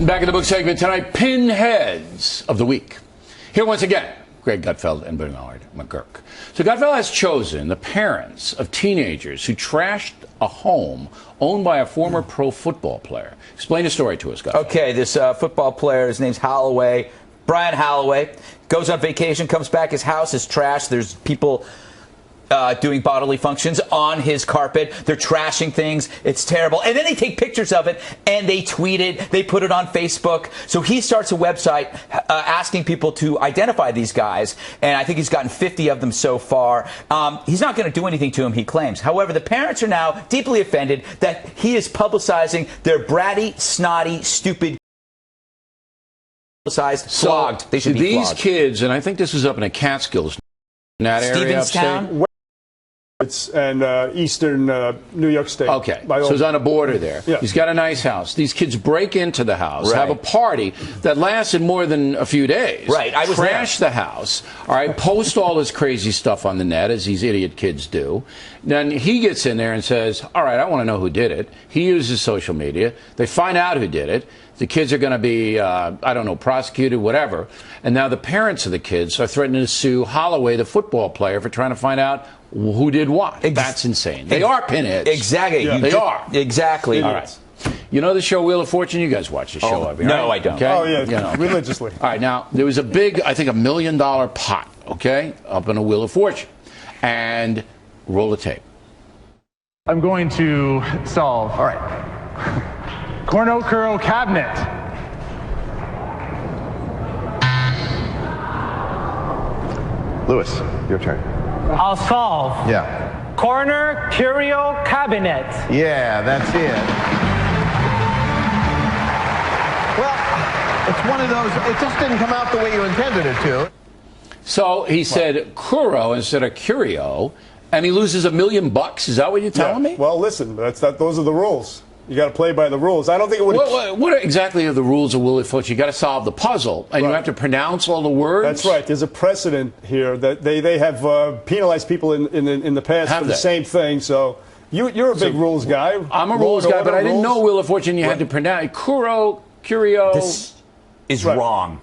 Back in the book segment tonight, Pinheads of the Week. Here once again, Greg Gutfeld and Bernard McGurk. So Gutfeld has chosen the parents of teenagers who trashed a home owned by a former pro football player. Explain the story to us, Gutfeld. Okay, this football player, his name's Holloway, Brian Holloway, goes on vacation, comes back, his house is trashed. There's people doing bodily functions on his carpet. They're trashing things. It's terrible. And then they take pictures of it and they tweet it. They put it on Facebook. So he starts a website asking people to identify these guys. And I think he's gotten 50 of them so far. He's not going to do anything to them, he claims. However, the parents are now deeply offended that he is publicizing their bratty, snotty, stupid, flogged. They should be these flogged. kids, and I think this was up in the Catskills, in that area upstate. And eastern New York State. Okay, so he's on a border there. Yeah. He's got a nice house. These kids break into the house, have a party that lasted more than a few days. Right, I was crash the house. All right, post all this crazy stuff on the net, as these idiot kids do. Then he gets in there and says, all right, I want to know who did it. He uses social media. They find out who did it. The kids are going to be, I don't know, prosecuted, whatever. And now the parents of the kids are threatening to sue Holloway, the football player, for trying to find out who did what. That's insane. They are pinheads. Exactly. Yeah. They are. Exactly. All right. You know the show Wheel of Fortune? You guys watch the show. No, I don't. Okay? Oh, yeah, you know. religiously. All right, now, there was a big, I think $1 million pot, okay, up in a Wheel of Fortune. And roll the tape. I'm going to solve. All right. Cornucopia cabinet. Lewis, your turn. I'll solve. Yeah. Corner curio cabinet. Yeah, that's it. Well, it's one of those, it just didn't come out the way you intended it to. So he said Curo instead of Curio, and he loses $1 million. Is that what you're telling me? Well, listen, those are the rules. You got to play by the rules. I don't think it would. What exactly are the rules of Wheel of Fortune? You got to solve the puzzle, and you have to pronounce all the words. That's right. There's a precedent here that they have penalized people in the past for the same thing. So you're a big rules guy. I'm a rules guy, but I didn't know Wheel of Fortune. You had to pronounce Curo, Curio. This is wrong.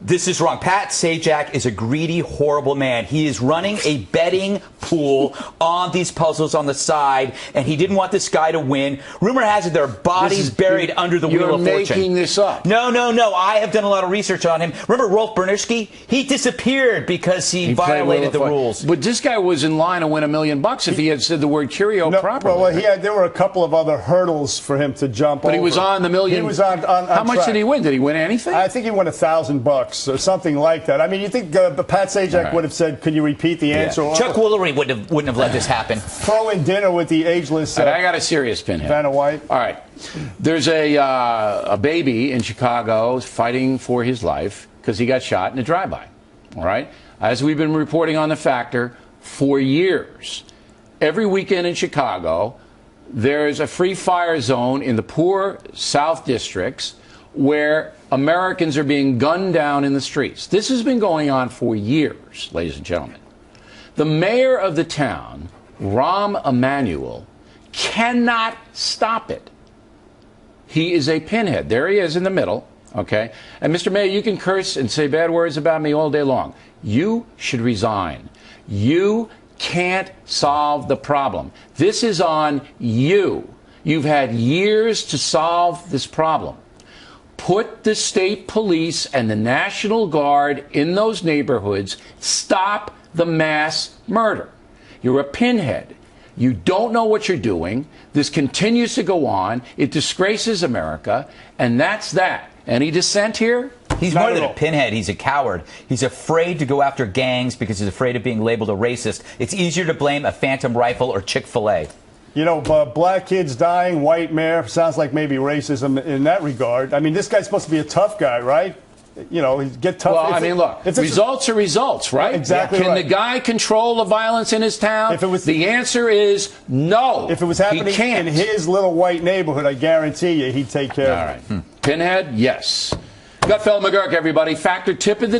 This is wrong. Pat Sajak is a greedy, horrible man. He is running a betting pool on these puzzles on the side, and he didn't want this guy to win. Rumor has it there are bodies buried under the Wheel of Fortune. You're making this up. No. I have done a lot of research on him. Remember Rolf Bernischke? He disappeared because he violated the rules. But this guy was in line to win $1 million if he had said the word Curio properly. Well, there were a couple of other hurdles for him to jump over. But he was on the million. He was on How much track. did he win? Did he win anything? I think he won $1,000 or something like that. I mean, you think Pat Sajak would have said, "Can you repeat the answer?" Yeah. Chuck Woolery wouldn't have let this happen. Throw in dinner with the ageless. I got a serious pinhead. Vanna White. All right, there's a baby in Chicago fighting for his life because he got shot in a drive-by. All right, as we've been reporting on The Factor for years, every weekend in Chicago, there's a free fire zone in the poor South districts where Americans are being gunned down in the streets. This has been going on for years, ladies and gentlemen. The mayor of the town, Rahm Emanuel, cannot stop it. He is a pinhead. There he is in the middle, okay? And Mr. Mayor, you can curse and say bad words about me all day long. You should resign. You can't solve the problem. This is on you. You've had years to solve this problem. Put the state police and the National Guard in those neighborhoods. Stop the mass murder. You're a pinhead. You don't know what you're doing. This continues to go on. It disgraces America, and that's that. Any dissent here? He's more than a pinhead. He's a coward. He's afraid to go after gangs because he's afraid of being labeled a racist. It's easier to blame a Phantom Rifle or Chick-fil-A. You know, black kids dying, white mayor, sounds like maybe racism in that regard. I mean, this guy's supposed to be a tough guy, right? You know, get tough. Well, I mean, look, results are results, right? Exactly. Can the guy control the violence in his town? If it was, the answer is no. If it was happening in his little white neighborhood, I guarantee you he'd take care of it. All right. Pinhead, yes. Gutfeld McGurk, everybody. Factor tip of the